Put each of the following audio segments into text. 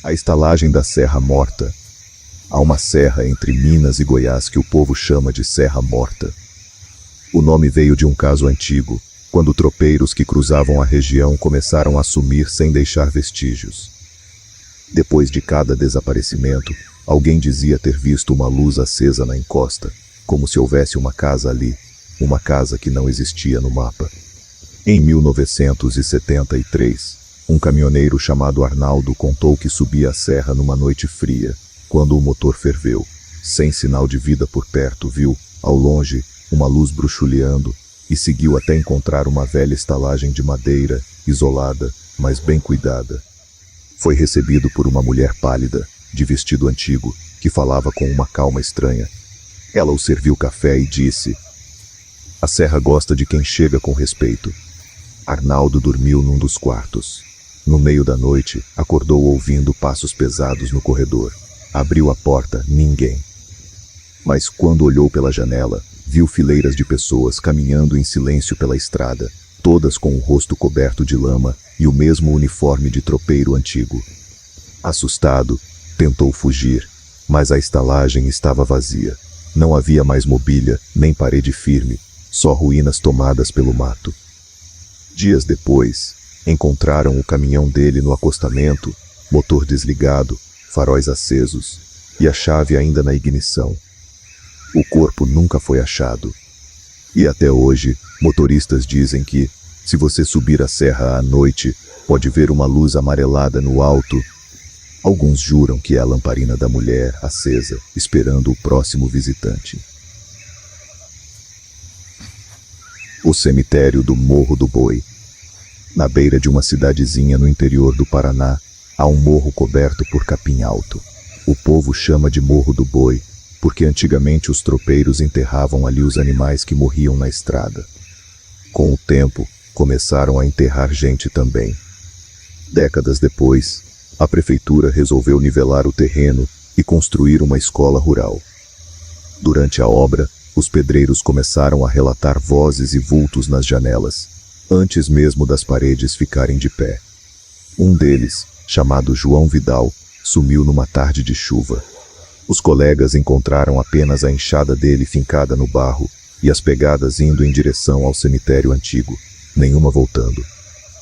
A estalagem da Serra Morta. Há uma serra entre Minas e Goiás que o povo chama de Serra Morta. O nome veio de um caso antigo, quando tropeiros que cruzavam a região começaram a sumir sem deixar vestígios. Depois de cada desaparecimento, alguém dizia ter visto uma luz acesa na encosta, como se houvesse uma casa ali, uma casa que não existia no mapa. Em 1973, um caminhoneiro chamado Arnaldo contou que subia a serra numa noite fria, quando o motor ferveu. Sem sinal de vida por perto, viu, ao longe, uma luz bruxuleando e seguiu até encontrar uma velha estalagem de madeira, isolada, mas bem cuidada. Foi recebido por uma mulher pálida, de vestido antigo, que falava com uma calma estranha. Ela o serviu café e disse: "A serra gosta de quem chega com respeito." Arnaldo dormiu num dos quartos. No meio da noite, acordou ouvindo passos pesados no corredor. Abriu a porta, ninguém. Mas quando olhou pela janela, viu fileiras de pessoas caminhando em silêncio pela estrada, todas com o rosto coberto de lama e o mesmo uniforme de tropeiro antigo. Assustado, tentou fugir, mas a estalagem estava vazia. Não havia mais mobília, nem parede firme, só ruínas tomadas pelo mato. Dias depois, encontraram o caminhão dele no acostamento, motor desligado, faróis acesos e a chave ainda na ignição. O corpo nunca foi achado. E até hoje, motoristas dizem que, se você subir a serra à noite, pode ver uma luz amarelada no alto. Alguns juram que é a lamparina da mulher acesa, esperando o próximo visitante. O cemitério do Morro do Boi. Na beira de uma cidadezinha no interior do Paraná, há um morro coberto por capim alto. O povo chama de Morro do Boi, porque antigamente os tropeiros enterravam ali os animais que morriam na estrada. Com o tempo, começaram a enterrar gente também. Décadas depois, a prefeitura resolveu nivelar o terreno e construir uma escola rural. Durante a obra, os pedreiros começaram a relatar vozes e vultos nas janelas, antes mesmo das paredes ficarem de pé. Um deles, chamado João Vidal, sumiu numa tarde de chuva. Os colegas encontraram apenas a enxada dele fincada no barro e as pegadas indo em direção ao cemitério antigo, nenhuma voltando.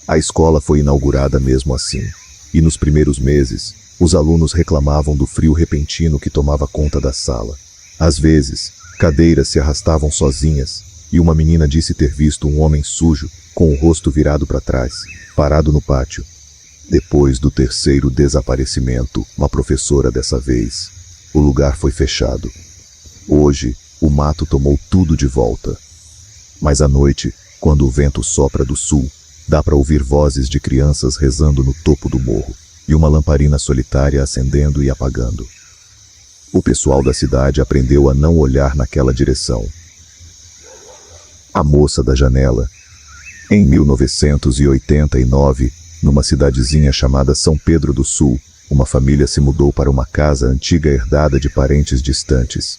A escola foi inaugurada mesmo assim, e nos primeiros meses, os alunos reclamavam do frio repentino que tomava conta da sala. Às vezes, cadeiras se arrastavam sozinhas, e uma menina disse ter visto um homem sujo, com o rosto virado para trás, parado no pátio. Depois do terceiro desaparecimento, uma professora dessa vez, o lugar foi fechado. Hoje, o mato tomou tudo de volta. Mas à noite, quando o vento sopra do sul, dá para ouvir vozes de crianças rezando no topo do morro, e uma lamparina solitária acendendo e apagando. O pessoal da cidade aprendeu a não olhar naquela direção. A moça da janela. Em 1989, numa cidadezinha chamada São Pedro do Sul, uma família se mudou para uma casa antiga herdada de parentes distantes.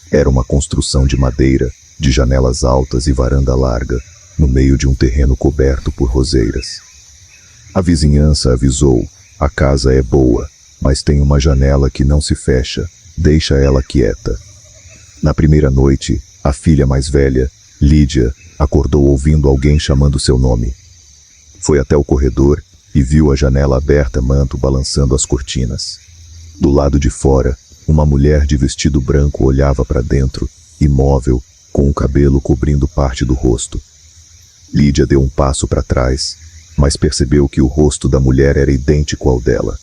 Era uma construção de madeira, de janelas altas e varanda larga, no meio de um terreno coberto por roseiras. A vizinhança avisou: a casa é boa, mas tem uma janela que não se fecha, deixa ela quieta. Na primeira noite, a filha mais velha, Lídia, acordou ouvindo alguém chamando seu nome. Foi até o corredor e viu a janela aberta, manto balançando as cortinas. Do lado de fora, uma mulher de vestido branco olhava para dentro, imóvel, com o cabelo cobrindo parte do rosto. Lídia deu um passo para trás, mas percebeu que o rosto da mulher era idêntico ao dela.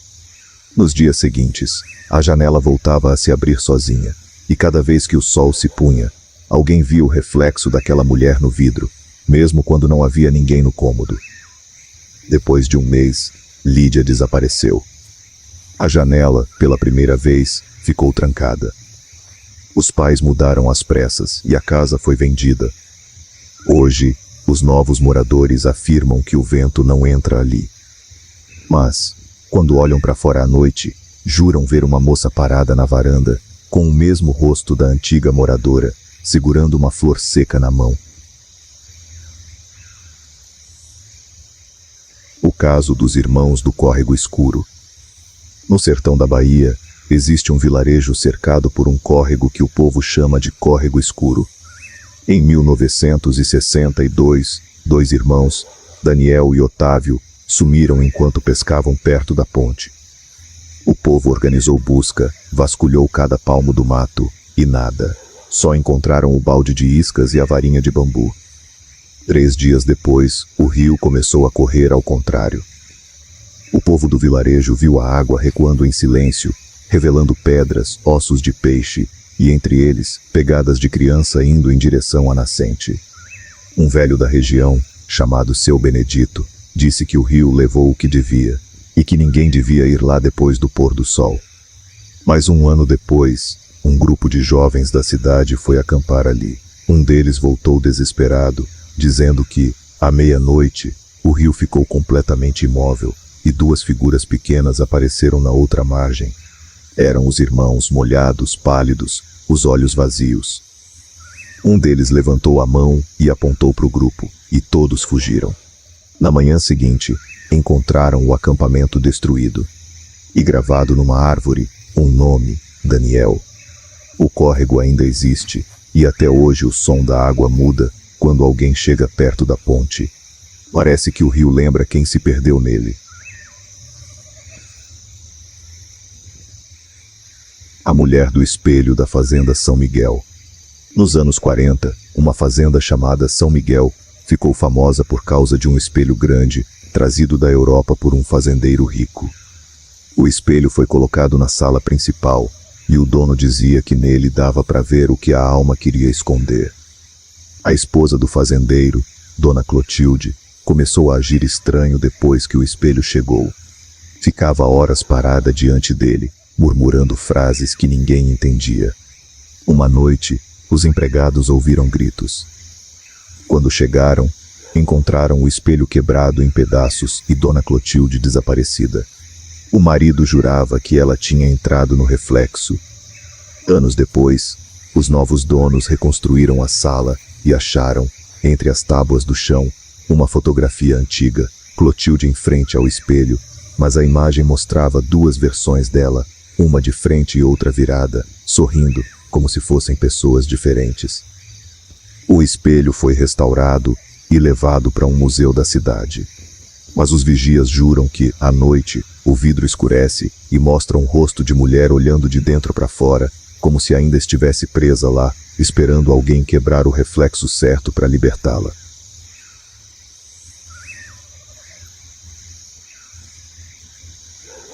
Nos dias seguintes, a janela voltava a se abrir sozinha, e cada vez que o sol se punha, alguém via o reflexo daquela mulher no vidro, mesmo quando não havia ninguém no cômodo. Depois de um mês, Lídia desapareceu. A janela, pela primeira vez, ficou trancada. Os pais mudaram às pressas e a casa foi vendida. Hoje, os novos moradores afirmam que o vento não entra ali. Mas, quando olham para fora à noite, juram ver uma moça parada na varanda, com o mesmo rosto da antiga moradora, segurando uma flor seca na mão. O caso dos irmãos do Córrego Escuro. No sertão da Bahia, existe um vilarejo cercado por um córrego que o povo chama de Córrego Escuro. Em 1962, dois irmãos, Daniel e Otávio, sumiram enquanto pescavam perto da ponte. O povo organizou busca, vasculhou cada palmo do mato, e nada. Só encontraram o balde de iscas e a varinha de bambu. 3 dias depois, o rio começou a correr ao contrário. O povo do vilarejo viu a água recuando em silêncio, revelando pedras, ossos de peixe e, entre eles, pegadas de criança indo em direção à nascente. Um velho da região, chamado Seu Benedito, disse que o rio levou o que devia e que ninguém devia ir lá depois do pôr do sol. Mas 1 ano depois, um grupo de jovens da cidade foi acampar ali. Um deles voltou desesperado, dizendo que, à meia-noite, o rio ficou completamente imóvel e 2 figuras pequenas apareceram na outra margem. Eram os irmãos, molhados, pálidos, os olhos vazios. Um deles levantou a mão e apontou para o grupo, e todos fugiram. Na manhã seguinte, encontraram o acampamento destruído. E gravado numa árvore, um nome, Daniel. O córrego ainda existe, e até hoje o som da água muda quando alguém chega perto da ponte. Parece que o rio lembra quem se perdeu nele. A mulher do espelho da fazenda São Miguel. Nos anos 40, uma fazenda chamada São Miguel ficou famosa por causa de um espelho grande, trazido da Europa por um fazendeiro rico. O espelho foi colocado na sala principal, e o dono dizia que nele dava para ver o que a alma queria esconder. A esposa do fazendeiro, Dona Clotilde, começou a agir estranho depois que o espelho chegou. Ficava horas parada diante dele, murmurando frases que ninguém entendia. Uma noite, os empregados ouviram gritos. Quando chegaram, encontraram o espelho quebrado em pedaços e Dona Clotilde desaparecida. O marido jurava que ela tinha entrado no reflexo. Anos depois, os novos donos reconstruíram a sala e acharam, entre as tábuas do chão, uma fotografia antiga, Clotilde em frente ao espelho, mas a imagem mostrava 2 versões dela, uma de frente e outra virada, sorrindo, como se fossem pessoas diferentes. O espelho foi restaurado e levado para um museu da cidade. Mas os vigias juram que, à noite, o vidro escurece e mostra um rosto de mulher olhando de dentro para fora, como se ainda estivesse presa lá, esperando alguém quebrar o reflexo certo para libertá-la.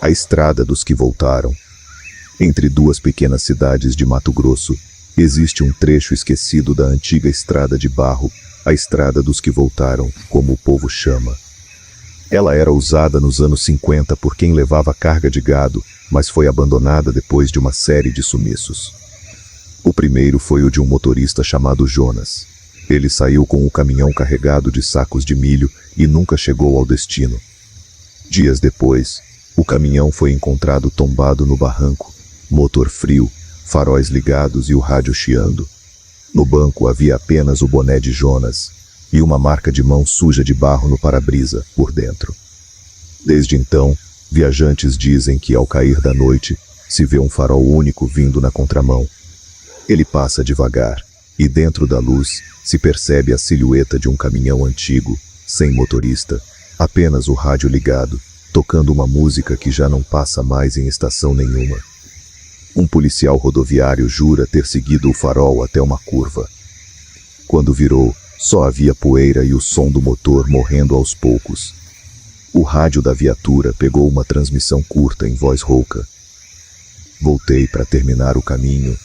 A estrada dos que voltaram. Entre 2 pequenas cidades de Mato Grosso, existe um trecho esquecido da antiga estrada de barro, a estrada dos que voltaram, como o povo chama. Ela era usada nos anos 50 por quem levava carga de gado, mas foi abandonada depois de uma série de sumiços. O primeiro foi o de um motorista chamado Jonas. Ele saiu com o caminhão carregado de sacos de milho e nunca chegou ao destino. Dias depois, o caminhão foi encontrado tombado no barranco, motor frio, faróis ligados e o rádio chiando. No banco havia apenas o boné de Jonas e uma marca de mão suja de barro no para-brisa, por dentro. Desde então, viajantes dizem que ao cair da noite, se vê um farol único vindo na contramão. Ele passa devagar, e dentro da luz se percebe a silhueta de um caminhão antigo, sem motorista, apenas o rádio ligado, tocando uma música que já não passa mais em estação nenhuma. Um policial rodoviário jura ter seguido o farol até uma curva. Quando virou, só havia poeira e o som do motor morrendo aos poucos. O rádio da viatura pegou uma transmissão curta em voz rouca. Voltei para terminar o caminho.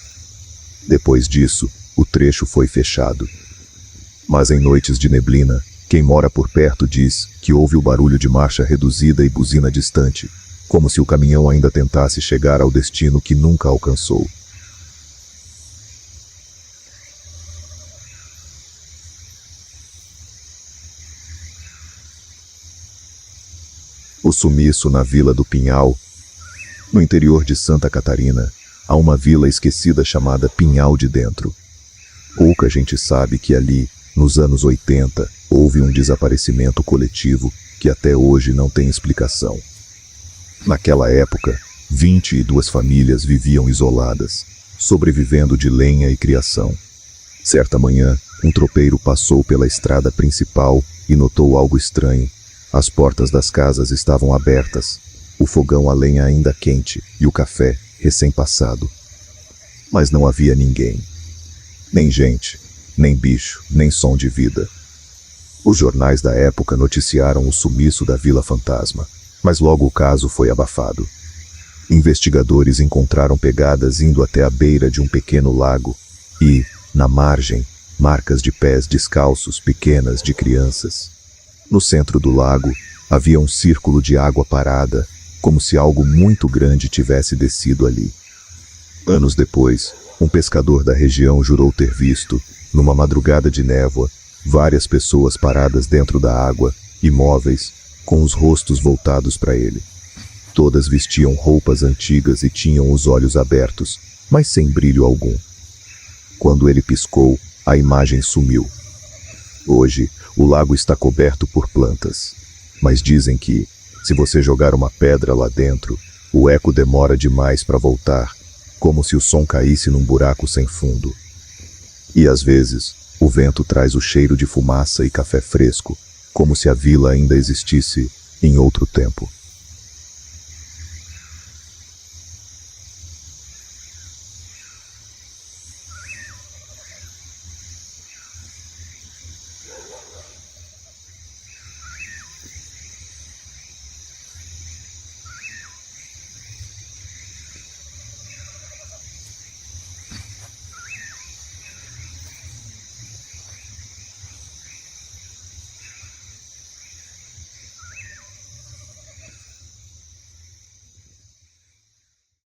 Depois disso, o trecho foi fechado. Mas em noites de neblina, quem mora por perto diz que ouve o barulho de marcha reduzida e buzina distante, como se o caminhão ainda tentasse chegar ao destino que nunca alcançou. O sumiço na Vila do Pinhal. No interior de Santa Catarina, há uma vila esquecida chamada Pinhal de Dentro. Pouca gente sabe que ali, nos anos 80, houve um desaparecimento coletivo que até hoje não tem explicação. Naquela época, 22 famílias viviam isoladas, sobrevivendo de lenha e criação. Certa manhã, um tropeiro passou pela estrada principal e notou algo estranho. As portas das casas estavam abertas, o fogão a lenha ainda quente e o café recém-passado. Mas não havia ninguém. Nem gente, nem bicho, nem som de vida. Os jornais da época noticiaram o sumiço da Vila Fantasma, mas logo o caso foi abafado. Investigadores encontraram pegadas indo até a beira de um pequeno lago e, na margem, marcas de pés descalços pequenas de crianças. No centro do lago, havia um círculo de água parada, como se algo muito grande tivesse descido ali. Anos depois, um pescador da região jurou ter visto, numa madrugada de névoa, várias pessoas paradas dentro da água, imóveis, com os rostos voltados para ele. Todas vestiam roupas antigas e tinham os olhos abertos, mas sem brilho algum. Quando ele piscou, a imagem sumiu. Hoje, o lago está coberto por plantas, mas dizem que, se você jogar uma pedra lá dentro, o eco demora demais para voltar, como se o som caísse num buraco sem fundo. E às vezes, o vento traz o cheiro de fumaça e café fresco, como se a vila ainda existisse em outro tempo.